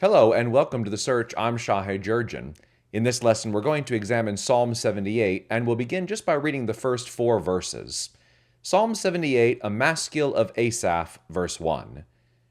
Hello and welcome to The Search. I'm Shahei Jurgen. In this lesson, we're going to examine Psalm 78, and we'll begin just by reading the first 4 verses. Psalm 78, a maskil of Asaph, verse 1.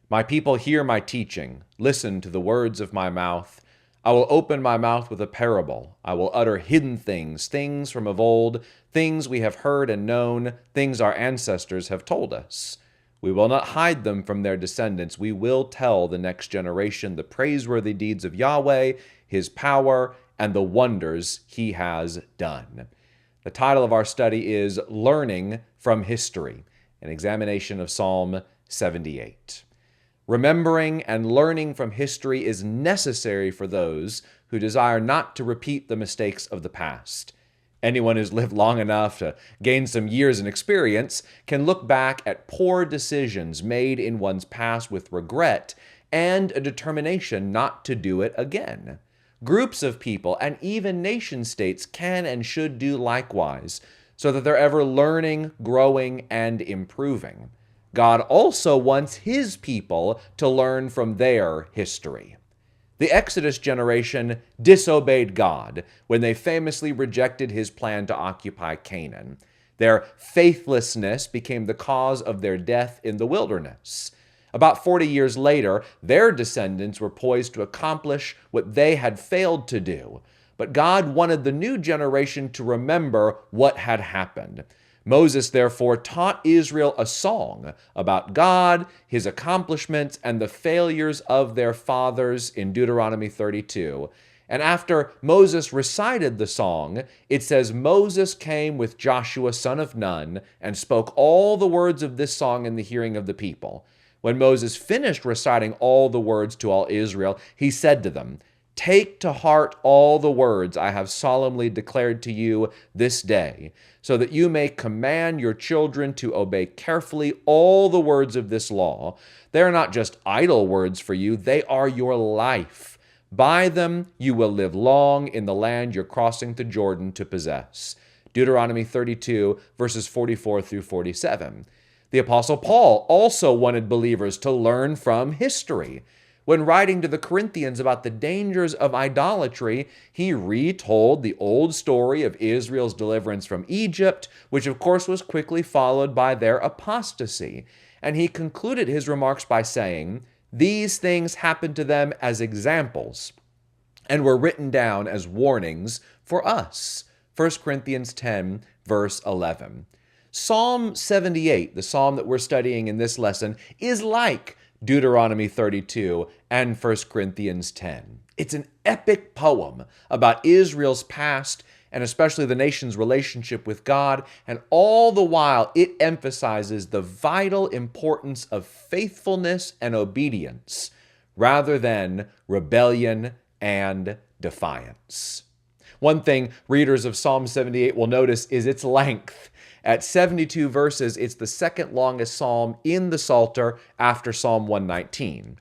My people hear my teaching. Listen to the words of my mouth. I will open my mouth with a parable. I will utter hidden things, things from of old, things we have heard and known, things our ancestors have told us. We will not hide them from their descendants. We will tell the next generation the praiseworthy deeds of Yahweh, his power, and the wonders he has done. The title of our study is Learning from History, an examination of Psalm 78. Remembering and learning from history is necessary for those who desire not to repeat the mistakes of the past. Anyone who's lived long enough to gain some years in experience can look back at poor decisions made in one's past with regret and a determination not to do it again. Groups of people and even nation states can and should do likewise, so that they're ever learning, growing, and improving. God also wants his people to learn from their history. The Exodus generation disobeyed God when they famously rejected his plan to occupy Canaan. Their faithlessness became the cause of their death in the wilderness. About 40 years later, their descendants were poised to accomplish what they had failed to do. But God wanted the new generation to remember what had happened. Moses therefore taught Israel a song about God, his accomplishments, and the failures of their fathers in Deuteronomy 32. And after Moses recited the song, it says, Moses came with Joshua son of Nun and spoke all the words of this song in the hearing of the people. When Moses finished reciting all the words to all Israel, he said to them, Take to heart all the words I have solemnly declared to you this day, so that you may command your children to obey carefully all the words of this law. They are not just idle words for you, they are your life. By them you will live long in the land you're crossing the Jordan to possess. Deuteronomy 32, verses 44 through 47. The Apostle Paul also wanted believers to learn from history. When writing to the Corinthians about the dangers of idolatry, he retold the old story of Israel's deliverance from Egypt, which of course was quickly followed by their apostasy. And he concluded his remarks by saying, These things happened to them as examples and were written down as warnings for us. 1 Corinthians 10, verse 11. Psalm 78, the psalm that we're studying in this lesson, is like Deuteronomy 32 and 1 Corinthians 10. It's an epic poem about Israel's past and especially the nation's relationship with God, and all the while it emphasizes the vital importance of faithfulness and obedience rather than rebellion and defiance. One thing readers of Psalm 78 will notice is its length. At 72 verses, it's the second longest psalm in the Psalter after Psalm 119.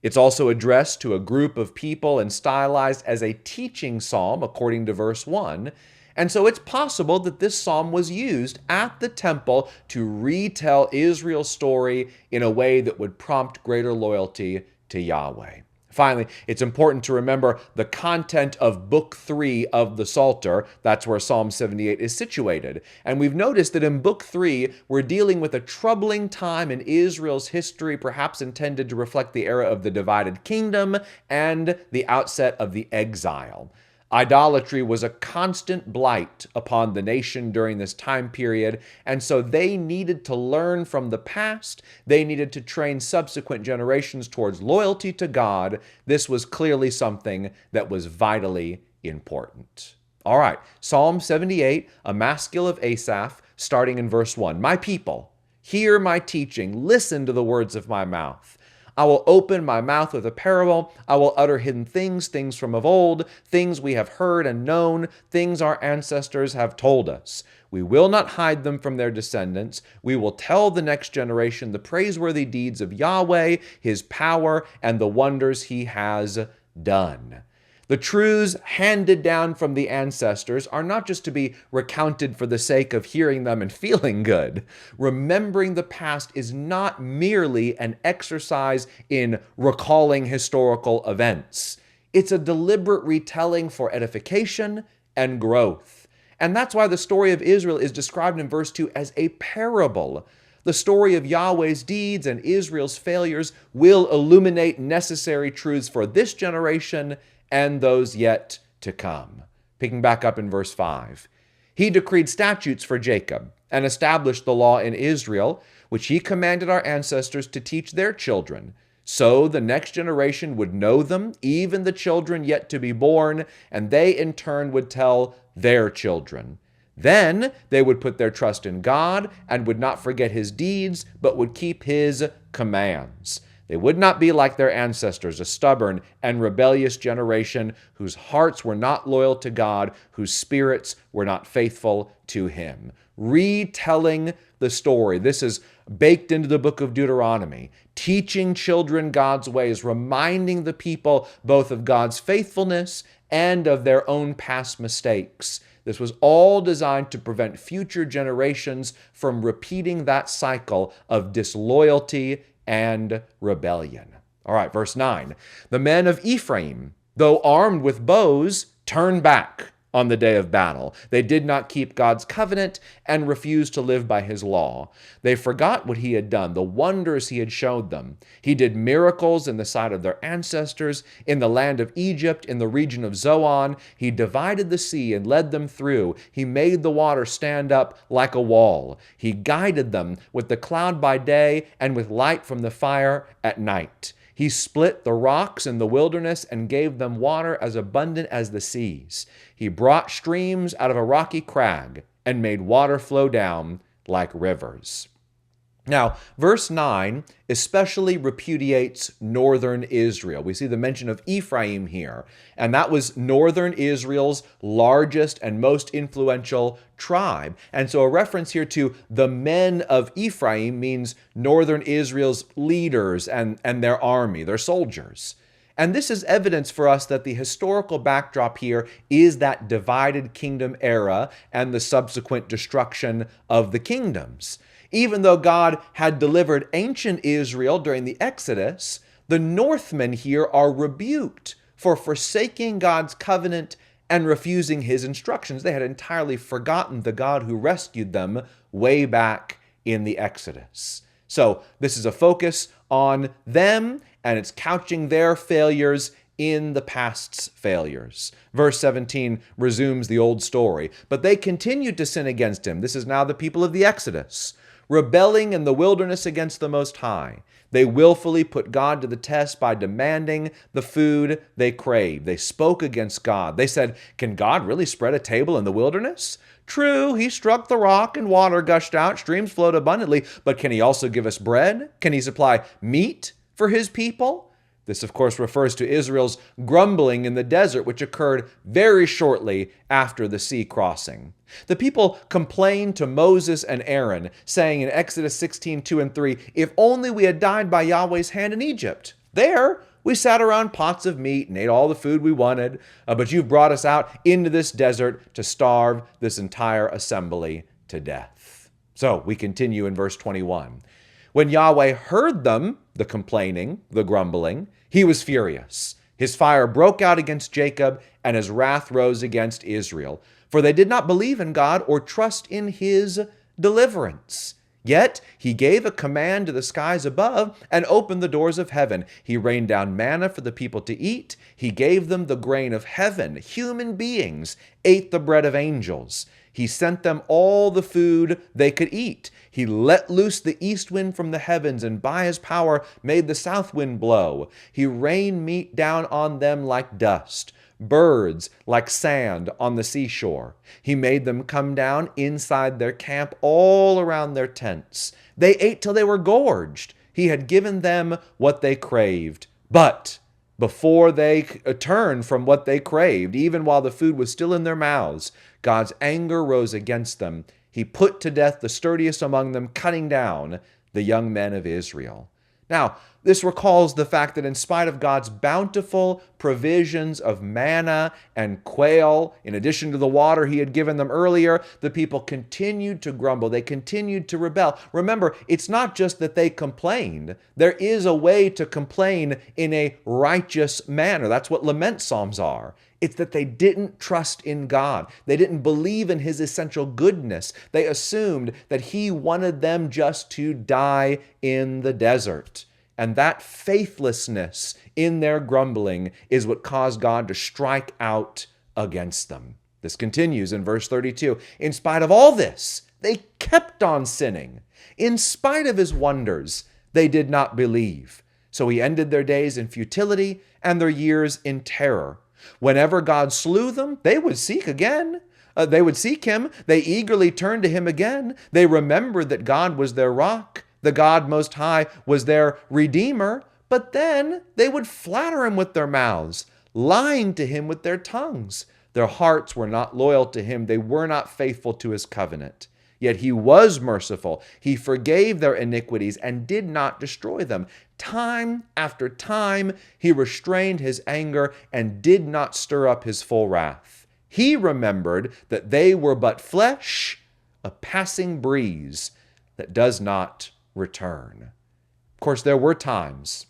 It's also addressed to a group of people and stylized as a teaching psalm, according to verse 1. And so it's possible that this psalm was used at the temple to retell Israel's story in a way that would prompt greater loyalty to Yahweh. Finally, it's important to remember the content of Book 3 of the Psalter. That's where Psalm 78 is situated. And we've noticed that in Book 3, we're dealing with a troubling time in Israel's history, perhaps intended to reflect the era of the divided kingdom and the outset of the exile. Idolatry was a constant blight upon the nation during this time period, and so they needed to learn from the past. They needed to train subsequent generations towards loyalty to God. This was clearly something that was vitally important. All right, Psalm 78, a maskil of Asaph, starting in verse 1. My people, hear my teaching, listen to the words of my mouth. I will open my mouth with a parable. I will utter hidden things, things from of old, things we have heard and known, things our ancestors have told us. We will not hide them from their descendants. We will tell the next generation the praiseworthy deeds of Yahweh, his power, and the wonders he has done. The truths handed down from the ancestors are not just to be recounted for the sake of hearing them and feeling good. Remembering the past is not merely an exercise in recalling historical events. It's a deliberate retelling for edification and growth. And that's why the story of Israel is described in verse 2 as a parable. The story of Yahweh's deeds and Israel's failures will illuminate necessary truths for this generation and those yet to come. Picking back up in verse 5. He decreed statutes for Jacob and established the law in Israel, which he commanded our ancestors to teach their children. So the next generation would know them, even the children yet to be born, and they in turn would tell their children. Then they would put their trust in God and would not forget his deeds, but would keep his commands. They would not be like their ancestors, a stubborn and rebellious generation whose hearts were not loyal to God, whose spirits were not faithful to him. Retelling the story. This is baked into the book of Deuteronomy. Teaching children God's ways, reminding the people both of God's faithfulness and of their own past mistakes. This was all designed to prevent future generations from repeating that cycle of disloyalty and rebellion. All right, verse 9. The men of Ephraim, though armed with bows, turned back on the day of battle. They did not keep God's covenant and refused to live by his law. They forgot what he had done, the wonders he had showed them. He did miracles in the sight of their ancestors, in the land of Egypt, in the region of Zoan. He divided the sea and led them through. He made the water stand up like a wall. He guided them with the cloud by day and with light from the fire at night. He split the rocks in the wilderness and gave them water as abundant as the seas. He brought streams out of a rocky crag and made water flow down like rivers. Now, verse 9 especially repudiates northern Israel. We see the mention of Ephraim here, and that was northern Israel's largest and most influential tribe. And so a reference here to the men of Ephraim means northern Israel's leaders and their army, their soldiers. And this is evidence for us that the historical backdrop here is that divided kingdom era and the subsequent destruction of the kingdoms. Even though God had delivered ancient Israel during the Exodus, the Northmen here are rebuked for forsaking God's covenant and refusing his instructions. They had entirely forgotten the God who rescued them way back in the Exodus. So this is a focus on them, and it's couching their failures in the past's failures. Verse 17 resumes the old story. But they continued to sin against him. This is now the people of the Exodus, rebelling in the wilderness against the Most High. They willfully put God to the test by demanding the food they craved. They spoke against God. They said, "Can God really spread a table in the wilderness? True, he struck the rock and water gushed out, streams flowed abundantly, but can he also give us bread? Can he supply meat for his people?" This, of course, refers to Israel's grumbling in the desert, which occurred very shortly after the sea crossing. The people complained to Moses and Aaron, saying in Exodus 16:2 and 3, "If only we had died by Yahweh's hand in Egypt. There we sat around pots of meat and ate all the food we wanted, but you've brought us out into this desert to starve this entire assembly to death." So we continue in verse 21. When Yahweh heard them, the complaining, the grumbling, he was furious. His fire broke out against Jacob, and his wrath rose against Israel, for they did not believe in God or trust in his deliverance. Yet he gave a command to the skies above and opened the doors of heaven. He rained down manna for the people to eat. He gave them the grain of heaven. Human beings ate the bread of angels. He sent them all the food they could eat. He let loose the east wind from the heavens, and by his power made the south wind blow. He rained meat down on them like dust, birds like sand on the seashore. He made them come down inside their camp all around their tents. They ate till they were gorged. He had given them what they craved. But before they turned from what they craved, even while the food was still in their mouths, God's anger rose against them. He put to death the sturdiest among them, cutting down the young men of Israel. Now, This recalls the fact that in spite of God's bountiful provisions of manna and quail, in addition to the water he had given them earlier, the people continued to grumble. They continued to rebel. Remember, it's not just that they complained. There is a way to complain in a righteous manner. That's what lament psalms are. It's that they didn't trust in God. They didn't believe in his essential goodness. They assumed that he wanted them just to die in the desert. And that faithlessness in their grumbling is what caused God to strike out against them. This continues in verse 32. In spite of all this, they kept on sinning. In spite of his wonders, they did not believe. So he ended their days in futility and their years in terror. Whenever God slew them, they would seek again. They would seek him. They eagerly turned to him again. They remembered that God was their rock. The God Most High was their Redeemer, but then they would flatter him with their mouths, lying to him with their tongues. Their hearts were not loyal to him. They were not faithful to his covenant. Yet he was merciful. He forgave their iniquities and did not destroy them. Time after time, he restrained his anger and did not stir up his full wrath. He remembered that they were but flesh, a passing breeze that does not return. Of course, there were times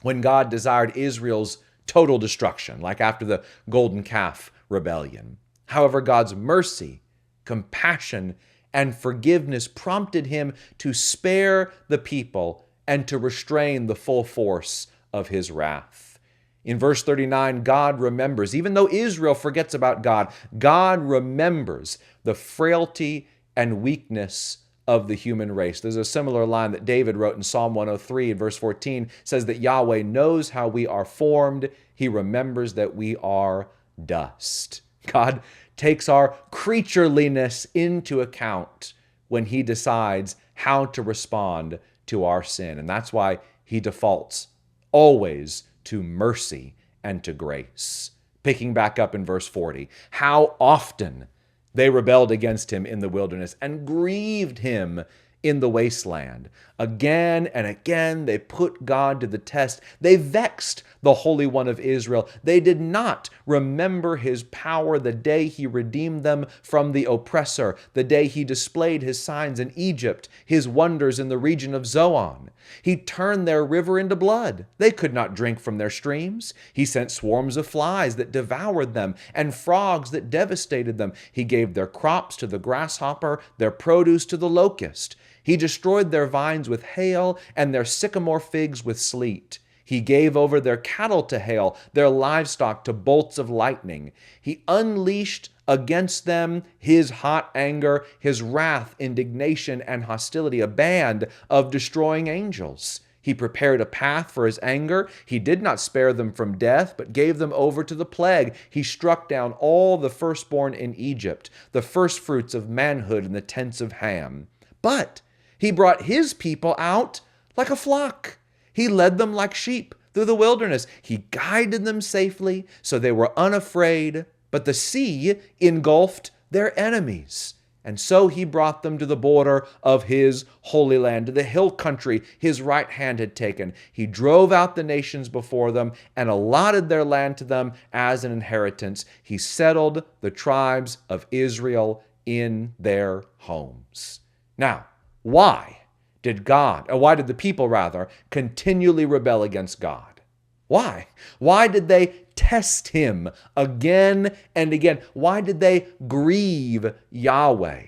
when God desired Israel's total destruction, like after the golden calf rebellion. However, God's mercy, compassion, and forgiveness prompted him to spare the people and to restrain the full force of his wrath. In verse 39, God remembers, even though Israel forgets about God, God remembers the frailty and weakness of the human race. There's a similar line that David wrote in Psalm 103 in verse 14, says that Yahweh knows how we are formed. He remembers that we are dust. God takes our creatureliness into account when he decides how to respond to our sin. And that's why he defaults always to mercy and to grace. Picking back up in verse 40, how often they rebelled against him in the wilderness and grieved him in the wasteland. Again and again, they put God to the test. They vexed the Holy One of Israel. They did not remember his power the day he redeemed them from the oppressor, the day he displayed his signs in Egypt, his wonders in the region of Zoan. He turned their river into blood. They could not drink from their streams. He sent swarms of flies that devoured them and frogs that devastated them. He gave their crops to the grasshopper, their produce to the locust. He destroyed their vines with hail and their sycamore figs with sleet. He gave over their cattle to hail, their livestock to bolts of lightning. He unleashed against them his hot anger, his wrath, indignation, and hostility, a band of destroying angels. He prepared a path for his anger. He did not spare them from death, but gave them over to the plague. He struck down all the firstborn in Egypt, the firstfruits of manhood in the tents of Ham. But he brought his people out like a flock. He led them like sheep through the wilderness. He guided them safely, so they were unafraid. But the sea engulfed their enemies. And so he brought them to the border of his holy land, to the hill country his right hand had taken. He drove out the nations before them and allotted their land to them as an inheritance. He settled the tribes of Israel in their homes. Now, why did the people continually rebel against God? Why? Why did they test him again and again? Why did they grieve Yahweh?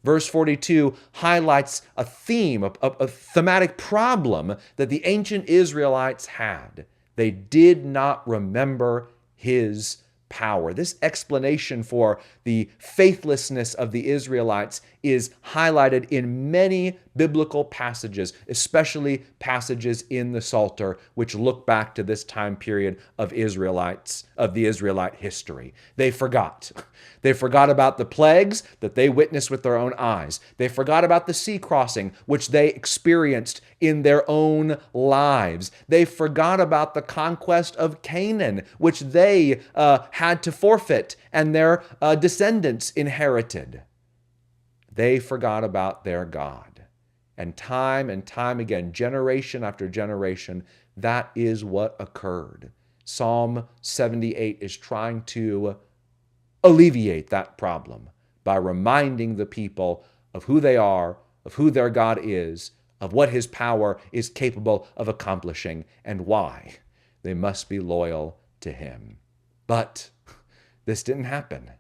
Verse 42 highlights a theme, a thematic problem that the ancient Israelites had. They did not remember his power. This explanation for the faithlessness of the Israelites is highlighted in many biblical passages, especially passages in the Psalter, which look back to this time period of the Israelite history. They forgot. They forgot about the plagues that they witnessed with their own eyes. They forgot about the sea crossing, which they experienced in their own lives. They forgot about the conquest of Canaan, which they had to forfeit and their descendants inherited. They forgot about their God. and time again, generation after generation, that is what occurred. Psalm 78 is trying to alleviate that problem by reminding the people of who they are, of who their God is, of what his power is capable of accomplishing, and why they must be loyal to him. But this didn't happen.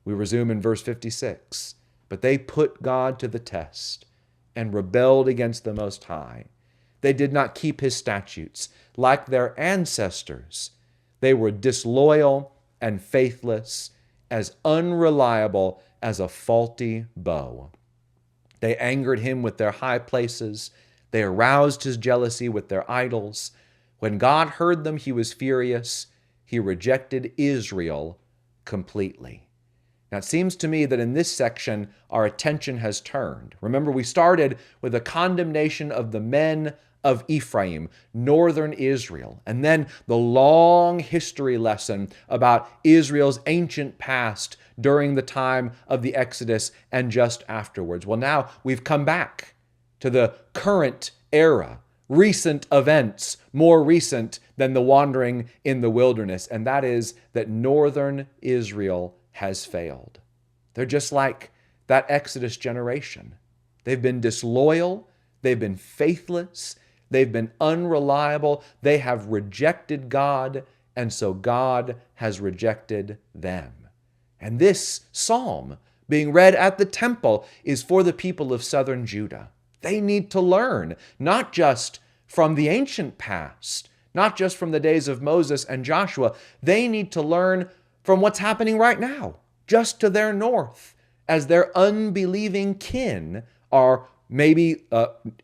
We resume in verse 56. But they put God to the test and rebelled against the Most High. They did not keep his statutes like their ancestors. They were disloyal and faithless, as unreliable as a faulty bow. They angered him with their high places. They aroused his jealousy with their idols. When God heard them, he was furious. He rejected Israel completely. Now, it seems to me that in this section, our attention has turned. Remember, we started with a condemnation of the men of Ephraim, northern Israel, and then the long history lesson about Israel's ancient past during the time of the Exodus and just afterwards. Well, now we've come back to the current era, recent events, more recent than the wandering in the wilderness, and that is that northern Israel has failed. They're just like that Exodus generation. They've been disloyal, they've been faithless, they've been unreliable, they have rejected God, and so God has rejected them. And this psalm, being read at the temple, is for the people of southern Judah. They need to learn, not just from the ancient past, not just from the days of Moses and Joshua. They need to learn from what's happening right now, just to their north, as their unbelieving kin are maybe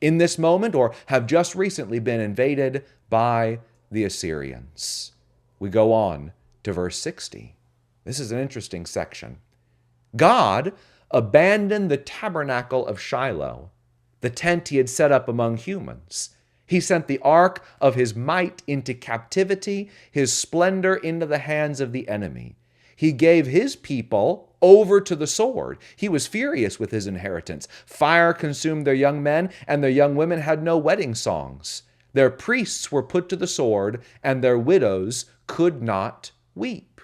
in this moment or have just recently been invaded by the Assyrians. We go on to verse 60. This is an interesting section. God abandoned the tabernacle of Shiloh, the tent he had set up among humans. He sent the ark of his might into captivity, his splendor into the hands of the enemy. He gave his people over to the sword. He was furious with his inheritance. Fire consumed their young men, and their young women had no wedding songs. Their priests were put to the sword, and their widows could not weep.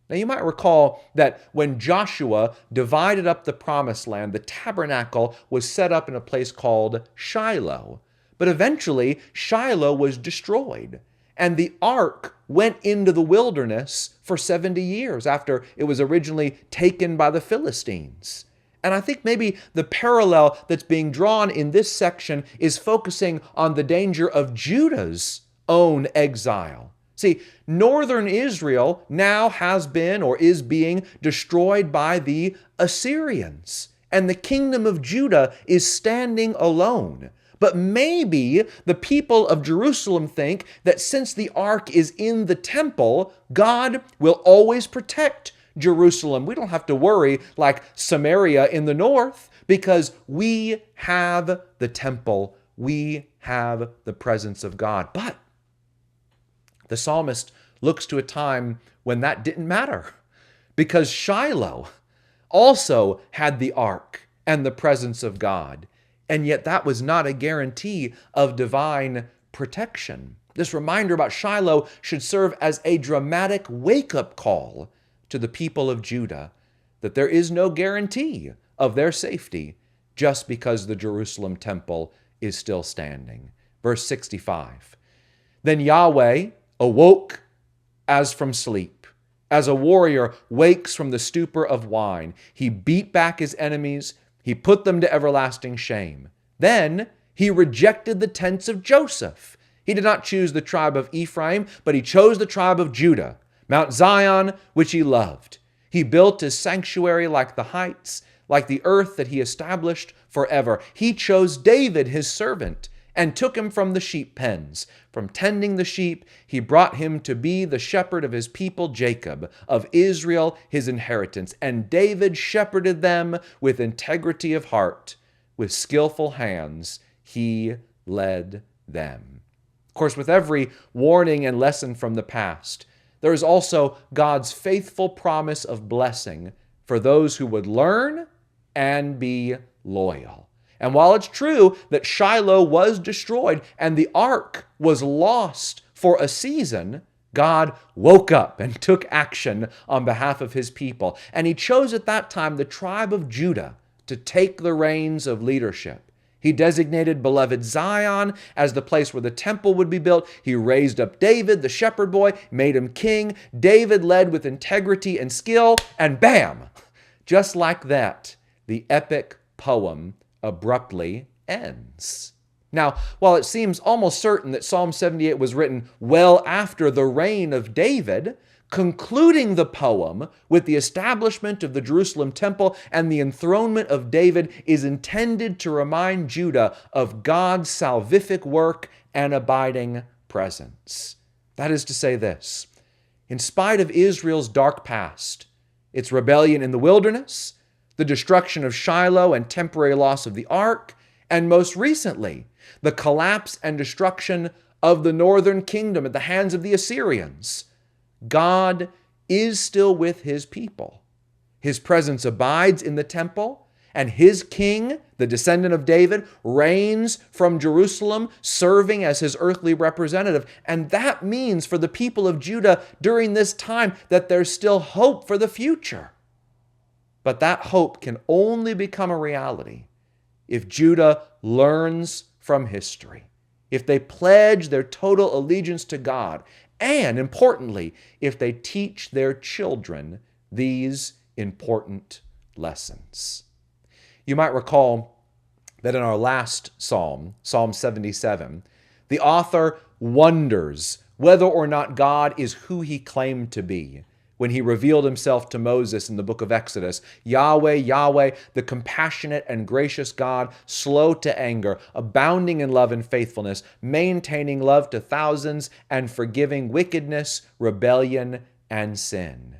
Now, you might recall that when Joshua divided up the promised land, the tabernacle was set up in a place called Shiloh. But eventually, Shiloh was destroyed, and the ark went into the wilderness for 70 years after it was originally taken by the Philistines. And I think maybe the parallel that's being drawn in this section is focusing on the danger of Judah's own exile. See, northern Israel now has been or is being destroyed by the Assyrians, and the kingdom of Judah is standing alone. But maybe the people of Jerusalem think that since the ark is in the temple, God will always protect Jerusalem. We don't have to worry like Samaria in the north because we have the temple. We have the presence of God. But the psalmist looks to a time when that didn't matter because Shiloh also had the ark and the presence of God. And yet that was not a guarantee of divine protection. This reminder about Shiloh should serve as a dramatic wake-up call to the people of Judah that there is no guarantee of their safety just because the Jerusalem temple is still standing. Verse 65, Then Yahweh awoke as from sleep, as a warrior wakes from the stupor of wine. He beat back his enemies. He put them to everlasting shame. Then he rejected the tents of Joseph. He did not choose the tribe of Ephraim, but he chose the tribe of Judah, Mount Zion, which he loved. He built his sanctuary like the heights, like the earth that he established forever. He chose David, his servant, and took him from the sheep pens. From tending the sheep, he brought him to be the shepherd of his people Jacob, of Israel his inheritance. And David shepherded them with integrity of heart. With skillful hands, he led them. Of course, with every warning and lesson from the past, there is also God's faithful promise of blessing for those who would learn and be loyal. And while it's true that Shiloh was destroyed and the ark was lost for a season, God woke up and took action on behalf of his people. And he chose at that time the tribe of Judah to take the reins of leadership. He designated beloved Zion as the place where the temple would be built. He raised up David, the shepherd boy, made him king. David led with integrity and skill, and bam! Just like that, the epic poem abruptly ends. Now, while it seems almost certain that Psalm 78 was written well after the reign of David, concluding the poem with the establishment of the Jerusalem temple and the enthronement of David is intended to remind Judah of God's salvific work and abiding presence. That is to say this: in spite of Israel's dark past, its rebellion in the wilderness, the destruction of Shiloh and temporary loss of the ark, and most recently, the collapse and destruction of the northern kingdom at the hands of the Assyrians, God is still with his people. His presence abides in the temple, and his king, the descendant of David, reigns from Jerusalem, serving as his earthly representative. And that means for the people of Judah during this time that there's still hope for the future. But that hope can only become a reality if Judah learns from history, if they pledge their total allegiance to God, and importantly, if they teach their children these important lessons. You might recall that in our last psalm, Psalm 77, the author wonders whether or not God is who he claimed to be when he revealed himself to Moses in the book of Exodus. Yahweh, Yahweh, the compassionate and gracious God, slow to anger, abounding in love and faithfulness, maintaining love to thousands, and forgiving wickedness, rebellion, and sin.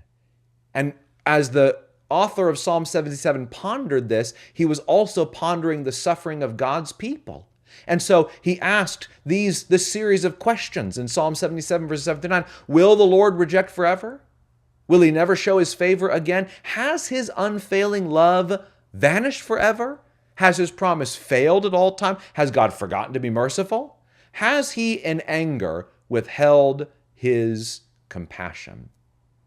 And as the author of Psalm 77 pondered this, he was also pondering the suffering of God's people. And so he asked this series of questions in Psalm 77, verses 7 to 9. Will the Lord reject forever? Will he never show his favor again? Has his unfailing love vanished forever? Has his promise failed at all time? Has God forgotten to be merciful? Has he in anger withheld his compassion?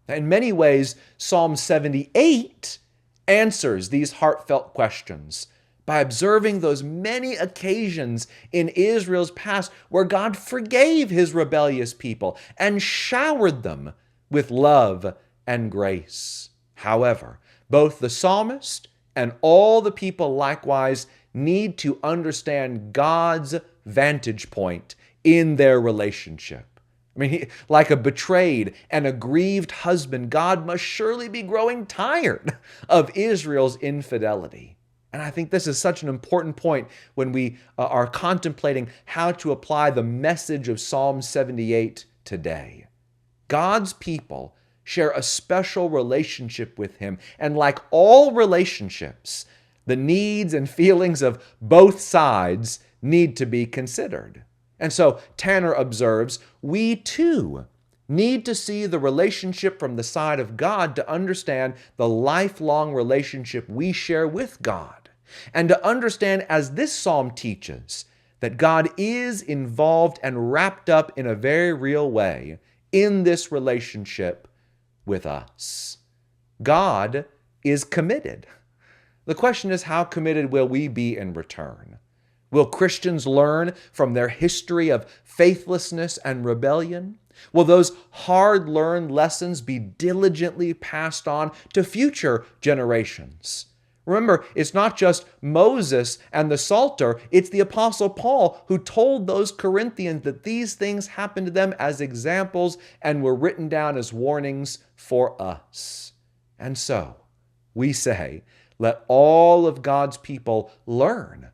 In many ways, Psalm 78 answers these heartfelt questions by observing those many occasions in Israel's past where God forgave his rebellious people and showered them with love and grace. However, both the psalmist and all the people likewise need to understand God's vantage point in their relationship. I mean, like a betrayed and aggrieved husband, God must surely be growing tired of Israel's infidelity. And I think this is such an important point when we are contemplating how to apply the message of Psalm 78 today. God's people share a special relationship with him. And like all relationships, the needs and feelings of both sides need to be considered. And so Tanner observes, we too need to see the relationship from the side of God to understand the lifelong relationship we share with God. And to understand, as this psalm teaches, that God is involved and wrapped up in a very real way in this relationship with us. God is committed. The question is, how committed will we be in return? Will Christians learn from their history of faithlessness and rebellion? Will those hard-learned lessons be diligently passed on to future generations? Remember, it's not just Moses and the Psalter, it's the Apostle Paul who told those Corinthians that these things happened to them as examples and were written down as warnings for us. And so, we say, let all of God's people learn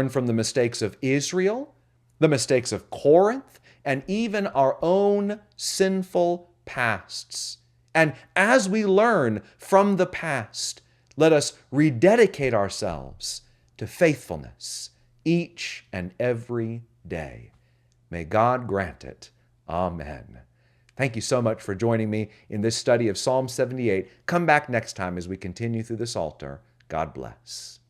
from the mistakes of Israel, the mistakes of Corinth, and even our own sinful pasts. And as we learn from the past, let us rededicate ourselves to faithfulness each and every day. May God grant it. Amen. Thank you so much for joining me in this study of Psalm 78. Come back next time as we continue through the Psalter. God bless.